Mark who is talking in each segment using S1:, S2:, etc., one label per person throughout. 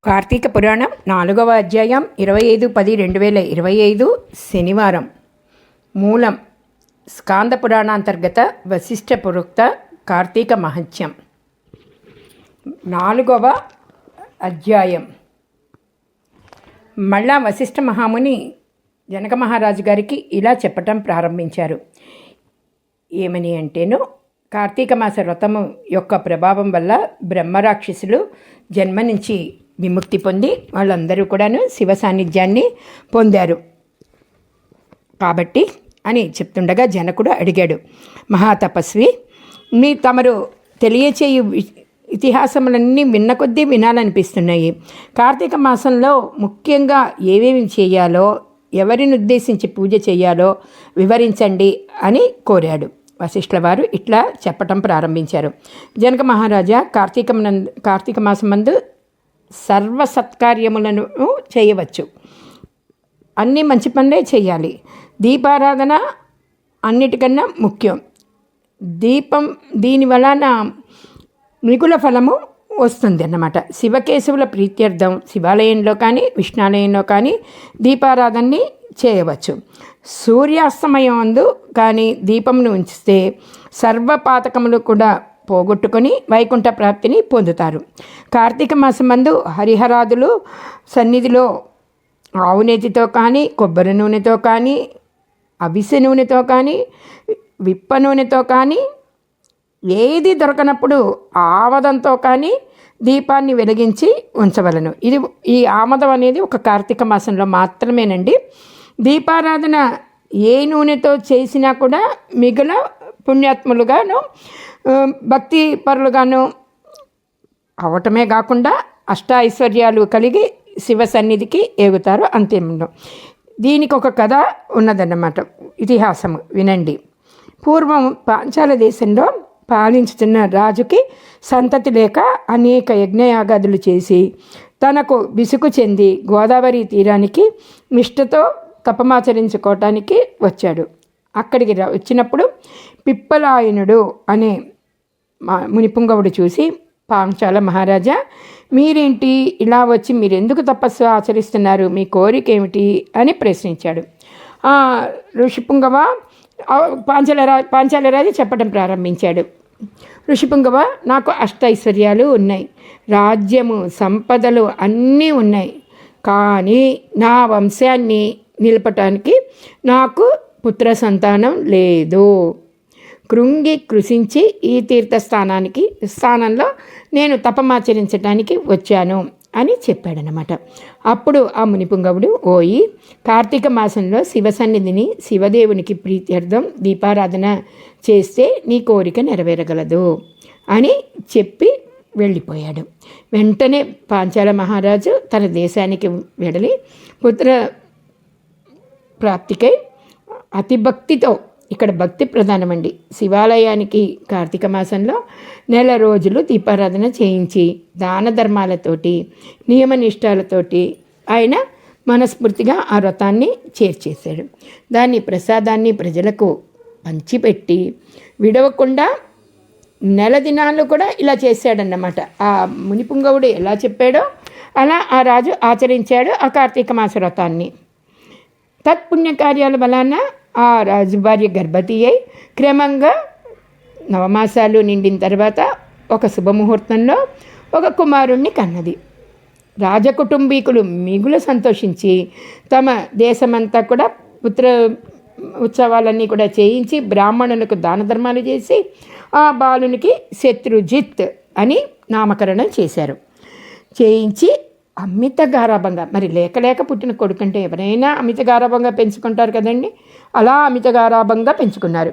S1: కార్తీక పురాణం 4వ అధ్యాయం 25/10/2025 శనివారం. మూలం స్కాంద పురాణాంతర్గత వశిష్ఠ పురోక్త కార్తీక మహత్యం. 4వ అధ్యాయం. మళ్ళా వశిష్ఠ మహాముని జనక మహారాజు గారికి ఇలా చెప్పటం ప్రారంభించారు. ఏమని అంటేను, కార్తీక మాస వ్రతము యొక్క ప్రభావం వల్ల బ్రహ్మరాక్షసులు జన్మ నుంచి విముక్తి పొంది వాళ్ళందరూ కూడాను శివ సాన్నిధ్యాన్ని పొందారు కాబట్టి అని చెప్తుండగా జనకుడు అడిగాడు, మహాతపస్వి, తమరు తెలియచేయు ఇతిహాసములన్నీ విన్న కొద్దీ వినాలనిపిస్తున్నాయి. కార్తీక మాసంలో ముఖ్యంగా ఏమేమి చేయాలో, ఎవరిని ఉద్దేశించి పూజ చేయాలో వివరించండి అని కోరాడు. వశిష్ఠుల వారు ఇట్లా చెప్పటం ప్రారంభించారు. జనక మహారాజా, కార్తీక మాసమందు సర్వ సత్కార్యములను చేయవచ్చు. అన్ని మంచి పనులే చేయాలి. దీపారాధన అన్నిటికన్నా ముఖ్యం. దీపం దీని వలన మిగుల ఫలము వస్తుంది అన్నమాట. శివకేశవుల ప్రీత్యర్థం శివాలయంలో కానీ విష్ణాలయంలో కానీ దీపారాధనని చేయవచ్చు. సూర్యాస్తమయం అందు కానీ దీపమును ఉంచితే సర్వపాతకములు కూడా పోగొట్టుకొని వైకుంఠ ప్రాప్తిని పొందుతారు. కార్తీక మాసమందు హరిహరాదులు సన్నిధిలో ఆవు నేతితో కానీ, కొబ్బరి నూనెతో కానీ, అవిసె నూనెతో కానీ, విప్ప నూనెతో కానీ, ఏది దొరకనప్పుడు ఆమదంతో కానీ దీపాన్ని వెలిగించి ఉంచవలను. ఈ ఆమదం అనేది ఒక కార్తీక మాసంలో మాత్రమేనండి. దీపారాధన ఏ నూనెతో చేసినా కూడా మిగుల పుణ్యాత్ములుగాను భక్తి పరులుగాను అవటమే కాకుండా అష్ట ఐశ్వర్యాలు కలిగి శివ సన్నిధికి ఎగుతారు. అంతేముండో. దీనికి ఒక కథ ఉన్నదన్నమాట, ఇతిహాసము వినండి. పూర్వం పాంచాల దేశంలో పాలించుతున్న రాజుకి సంతతి లేక అనేక యజ్ఞయాగాదులు చేసి తనకు విసుగు చెంది గోదావరి తీరానికి నిష్ఠతో తపమాచరించుకోవటానికి వచ్చాడు. అక్కడికి వచ్చినప్పుడు పిప్పలాయనుడు అనే మునిపుంగవుడు చూసి, పాంచాల మహారాజా, మీరేంటి ఇలా వచ్చి మీరెందుకు తపస్సు ఆచరిస్తున్నారు, మీ కోరిక ఏమిటి అని ప్రశ్నించాడు. ఋషిపుంగవ పాంచాలరాజు చెప్పడం ప్రారంభించాడు. ఋషిపుంగవ, నాకు అష్టైశ్వర్యాలు ఉన్నాయి, రాజ్యము సంపదలు అన్నీ ఉన్నాయి, కానీ నా వంశాన్ని నిలపటానికి నాకు పుత్ర సంతానం లేదు. కృంగి కృషించి ఈ స్థానంలో నేను తపమాచరించడానికి వచ్చాను అని చెప్పాడనమాట. అప్పుడు ఆ మునిపుంగవుడు, ఓయి, కార్తీక మాసంలో శివ సన్నిధిని శివదేవునికి ప్రీత్యర్థం దీపారాధన చేస్తే నీ కోరిక నెరవేరగలదు అని చెప్పి వెళ్ళిపోయాడు. వెంటనే పాంచాల మహారాజు తన దేశానికి వెడలి పుత్ర ప్రాప్తికై అతి భక్తితో, ఇక్కడ భక్తి ప్రధానమండి, శివాలయానికి కార్తీక మాసంలో 1 రోజులు దీపారాధన చేయించి దాన ధర్మాలతోటి నియమనిష్టాలతోటి ఆయన మనస్ఫూర్తిగా ఆ వ్రతాన్ని చేర్చేశాడు. దాన్ని ప్రసాదాన్ని ప్రజలకు పంచిపెట్టి విడవకుండా 1 దినాలు కూడా ఇలా చేశాడన్నమాట. ఆ మునిపుంగవుడు ఎలా చెప్పాడో అలా ఆ రాజు ఆచరించాడు ఆ కార్తీక మాస వ్రతాన్ని. తత్పుణ్యకార్యాల వలన ఆ రాజు భార్య గర్భవతి అయి క్రమంగా 9 మాసాలు నిండిన తర్వాత ఒక శుభముహూర్తంలో ఒక కుమారుణ్ణి కన్నది. రాజకుటుంబీకులు మిగులు సంతోషించి తమ దేశమంతా కూడా పుత్ర ఉత్సవాలన్నీ కూడా చేయించి బ్రాహ్మణులకు దాన ధర్మాలు చేసి ఆ బాలునికి శత్రుజిత్ అని నామకరణం చేశారు. చేయించి అమిత గారాభంగా, మరి లేక పుట్టిన కొడుకంటే ఎవరైనా అమిత గారాభంగా పెంచుకుంటారు కదండి, అలా అమిత గారాభంగా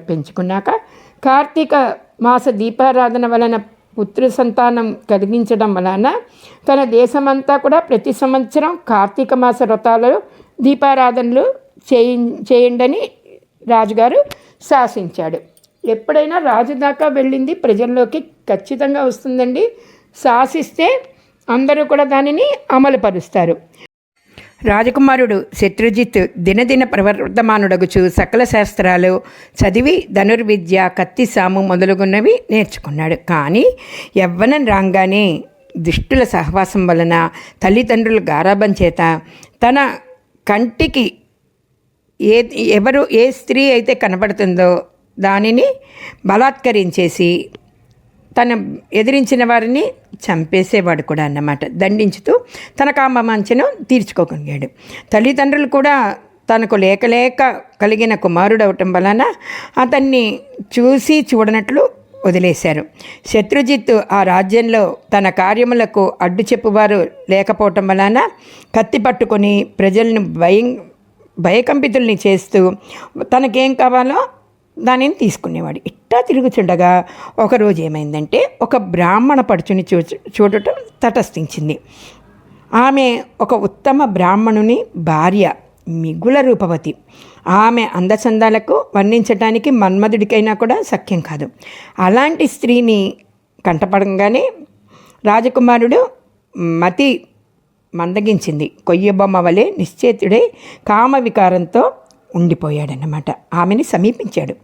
S1: పెంచుకున్నాక కార్తీక మాస దీపారాధన వలన పుత్ర సంతానం కలిగించడం వలన తన దేశమంతా కూడా ప్రతి సంవత్సరం కార్తీక మాస వ్రతాలు దీపారాధనలు చేయండి రాజుగారు శాసించాడు. ఎప్పుడైనా రాజు దాకా వెళ్ళింది ప్రజల్లోకి ఖచ్చితంగా వస్తుందండి. శాసిస్తే అందరూ కూడా దానిని అమలుపరుస్తారు. రాజకుమారుడు శత్రుజిత్ దినదిన ప్రవర్ధమానుడగుచు సకల శాస్త్రాలు చదివి ధనుర్విద్య, కత్తి సాము మొదలుగున్నవి నేర్చుకున్నాడు. కానీ యవ్వనం రాగానే దుష్టుల సహవాసం వలన, తల్లిదండ్రుల గారాబం చేత, తన కంటికి ఏ స్త్రీ అయితే కనబడుతుందో దానిని బలాత్కరించేసి తన ఎదిరించిన వారిని చంపేసేవాడు కూడా అన్నమాట. దండించుతూ తన కామవాంఛను తీర్చుకోగలిగాడు. తల్లిదండ్రులు కూడా తనకు లేక కలిగిన కుమారుడవటం వలన అతన్ని చూడనట్లు వదిలేశారు. శత్రుజిత్తు ఆ రాజ్యంలో తన కార్యములకు అడ్డు చెప్పువారు లేకపోవటం వలన కత్తి పట్టుకొని ప్రజలను భయకంపితుల్ని చేస్తూ తనకేం కావాలో దానిని తీసుకునేవాడు. ఇట్టా తిరుగుచుండగా ఒకరోజు ఏమైందంటే, ఒక బ్రాహ్మణ పడుచుని చూడటం తటస్థించింది. ఆమె ఒక ఉత్తమ బ్రాహ్మణుని భార్య, మిగుల రూపవతి. ఆమె అందచందాలకు వర్ణించటానికి మన్మధుడికైనా కూడా సఖ్యం కాదు. అలాంటి స్త్రీని కంటపడంగానే రాజకుమారుడు మతి మందగించింది. కొయ్యబొమ్మ వలె నిశ్చేతుడై కామ వికారంతో ఉండిపోయాడన్నమాట. ఆమెని సమీపించాడు,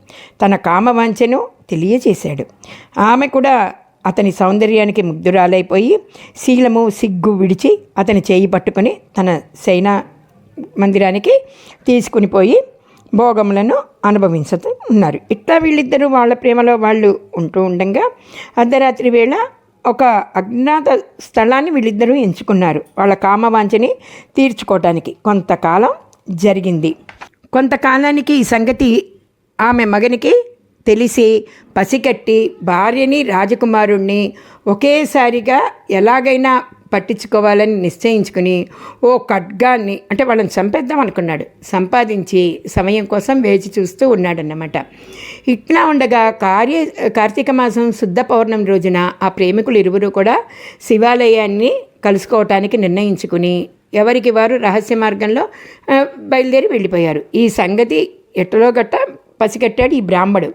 S1: తన కామవాంఛను తెలియచేశాడు. ఆమె కూడా అతని సౌందర్యానికి ముగ్ధురాలైపోయి శీలము సిగ్గు విడిచి అతని చేయి పట్టుకొని తన శయన మందిరానికి తీసుకుని పోయి భోగములను అనుభవించుతూ ఉన్నారు. ఇట్లా వీళ్ళిద్దరూ వాళ్ళ ప్రేమలో వాళ్ళు ఉంటూ ఉండగా అర్ధరాత్రి వేళ ఒక అజ్ఞాత స్థలాన్ని వీళ్ళిద్దరూ ఎంచుకున్నారు వాళ్ళ కామవాంఛని తీర్చుకోవటానికి. కొంతకాలం జరిగింది. కొంతకాలానికి ఈ సంగతి ఆమె మగనికి తెలిసి పసికట్టి భార్యని రాజకుమారుణ్ణి ఒకేసారిగా ఎలాగైనా పట్టించుకోవాలని నిశ్చయించుకుని ఓ ఖడ్గాన్ని, అంటే వాళ్ళని చంపేద్దాం అనుకున్నాడు, సంపాదించి సమయం కోసం వేచి చూస్తూ ఉన్నాడన్నమాట. ఇట్లా ఉండగా కార్తీక మాసం శుద్ధ పౌర్ణమి రోజున ఆ ప్రేమికులు ఇరువురు కూడా శివాలయాన్ని కలుసుకోవటానికి నిర్ణయించుకుని ఎవరికి వారు రహస్య మార్గంలో బయలుదేరి వెళ్ళిపోయారు. ఈ సంగతి ఎట్టలో గట్ట పసిగట్టాడు ఈ బ్రాహ్మడు.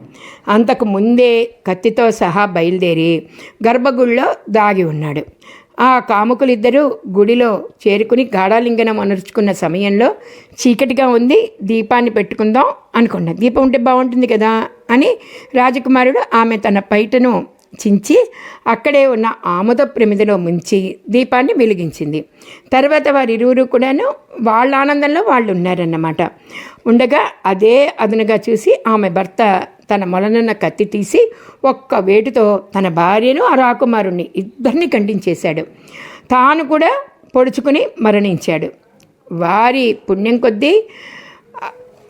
S1: అంతకు ముందే కత్తితో సహా బయలుదేరి గర్భగుడిలో దాగి ఉన్నాడు. ఆ కాముకులిద్దరూ గుడిలో చేరుకుని గాఢాలింగనం అనర్చుకున్న సమయంలో చీకటిగా ఉంది, దీపాన్ని పెట్టుకుందాం అనుకున్నా. దీపం ఉంటే బాగుంటుంది కదా అని రాజకుమారుడు ఆమె తన పైటను చించి అక్కడే ఉన్న ఆముద ప్రమిదలో ముంచి దీపాన్ని వెలిగించింది. తర్వాత వారిరువురు కూడాను వాళ్ళ ఆనందంలో వాళ్ళు ఉన్నారన్నమాట. ఉండగా అదే అదనుగా చూసి ఆమె భర్త తన మొలనున్న కత్తి తీసి ఒక్క వేటుతో తన భార్యను ఆ రాకుమారుణ్ణి ఇద్దరిని ఖండించేశాడు. తాను కూడా పొడుచుకుని మరణించాడు. వారి పుణ్యం కొద్దీ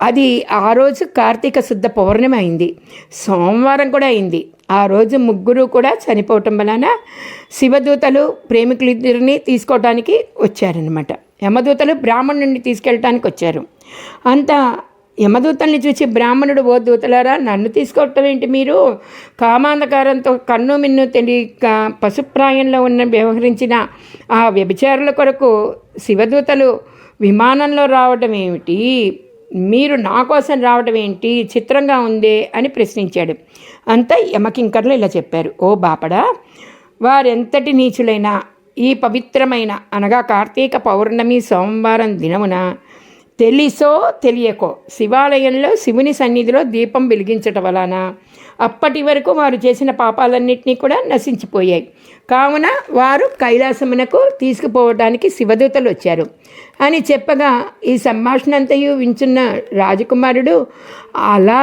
S1: అది ఆ రోజు కార్తీక శుద్ధ పౌర్ణమి అయింది. సోమవారం కూడా అయింది. ఆ రోజు ముగ్గురు కూడా చనిపోవటం వలన శివదూతలు ప్రేమికులిద్దరిని తీసుకోవటానికి వచ్చారనమాట. యమదూతలు బ్రాహ్మణుడిని తీసుకెళ్ళటానికి వచ్చారు. అంతా యమదూతల్ని చూసి బ్రాహ్మణుడు, ఓ దూతలారా, నన్ను తీసుకోవటం ఏంటి మీరు? కామాంధకారంతో కన్ను మిన్ను తెలియక పశుప్రాయంలో వ్యవహరించిన ఆ వ్యభిచారుల కొరకు శివదూతలు విమానంలో రావటం ఏమిటి? మీరు నా కోసం రావడం ఏంటి? చిత్రంగా ఉందే అని ప్రశ్నించాడు. అంతా యమకింకర్లు ఇలా చెప్పారు, ఓ బాపడా, వారెంతటి నీచులైనా ఈ పవిత్రమైన అనగా కార్తీక పౌర్ణమి సోమవారం దినమున తెలిసో తెలియకో శివాలయంలో శివుని సన్నిధిలో దీపం వెలిగించటం వలన అప్పటి వరకు వారు చేసిన పాపాలన్నింటినీ కూడా నశించిపోయాయి. కావున వారు కైలాసమునకు తీసుకుపోవడానికి శివదూతలు వచ్చారు అని చెప్పగా ఈ సంభాషణ అంతయు వించున్న రాజకుమారుడు, అలా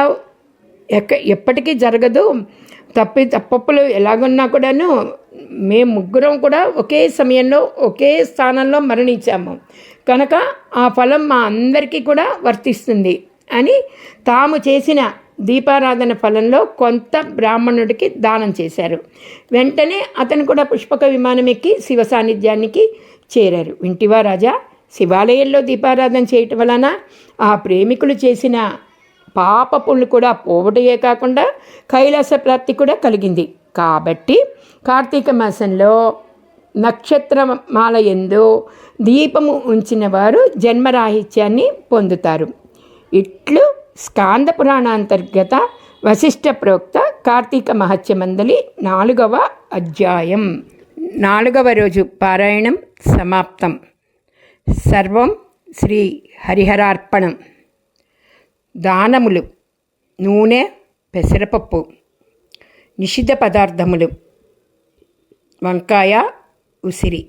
S1: ఎప్పటికీ జరగదు, తప్పులు ఎలాగున్నా కూడాను మేము ముగ్గురం కూడా ఒకే సమయంలో ఒకే స్థానంలో మరణించాము కనుక ఆ ఫలం మా అందరికీ కూడా వర్తిస్తుంది అని తాము చేసిన దీపారాధన ఫలంలో కొంత బ్రాహ్మణుడికి దానం చేశారు. వెంటనే అతను కూడా పుష్పక విమానం ఎక్కి శివ సాన్నిధ్యానికి చేరారు. వింటివా రాజా, శివాలయంలో దీపారాధన చేయటం వలన ఆ ప్రేమికులు చేసిన పాపపులు కూడా పోవటయే కాకుండా కైలాస ప్రాప్తి కూడా కలిగింది. కాబట్టి కార్తీక మాసంలో నక్షత్రమాల యందు దీపము ఉంచిన వారు జన్మరాహిత్యాన్ని పొందుతారు. ఇట్లు స్కాంద పురాణాంతర్గత వశిష్ఠ ప్రోక్త కార్తీక మహత్యమందలి 4వ అధ్యాయం. 4వ రోజు పారాయణం సమాప్తం. సర్వం శ్రీ హరిహరార్పణం. దానములు: నూనె, పెసరపప్పు. నిషిద్ధ పదార్థములు: వంకాయ, ఉసిరి.